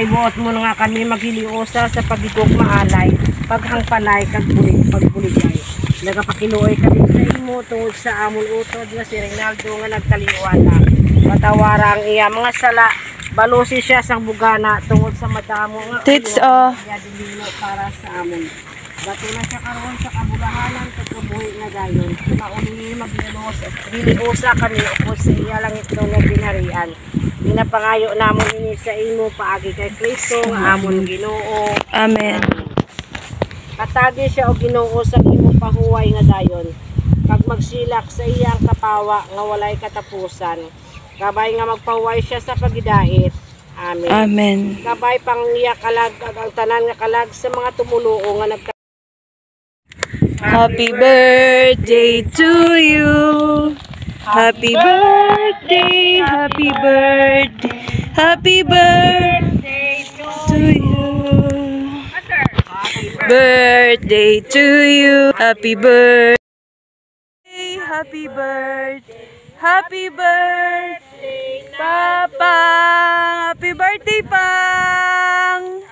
ibuot mo nga kami maghiliusa sa pagigog maalay, paghangpanay, pagbuligay. Nagapakiluoy kami sa imo tungod sa amon utod nga si Reynaldo nga nagtaliwala. Matawara ang iya mga sala, balusi siya sang bugana tungod sa madamo nga dilino para sa amon. Bato na siya karon sa kabulahanan pagkabuhi nga gayon. Mauni maghiliusa kami upos sa iya langit nga ginarian. Ginapangayo namon ini sa imo paagi kay Kristo nga amon Ginoo. Amen. Katagi siya o Ginoo sa imo pahuway nga dayon. Pag magsilak sa iyang kapawa nga walay katapusan. Kabay nga magpahuway siya sa pagidait. Amen. Amen. Kabay pang iya kalag ang tanan nga kalag sa mga tumuluo nga nagka. Happy birthday to you. Happy birthday, happy birthday, happy birthday to you. Birthday to you. Happy birthday, happy birthday, happy birthday, Papang. Happy birthday, Pang.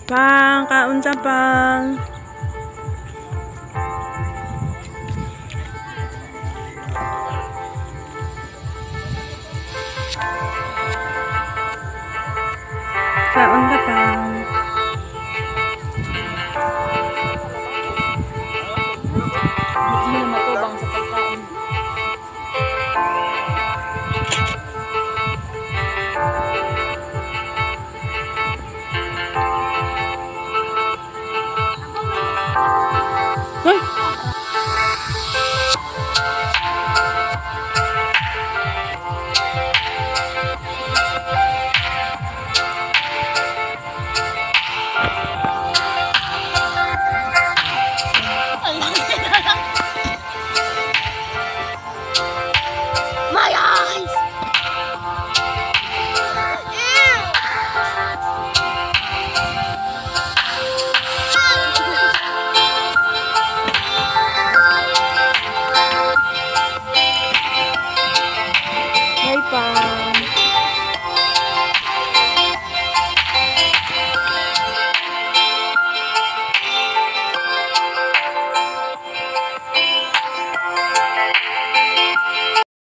Pang, kaunta pang. Kaunta pang. Hindi na matubang sa pagkain.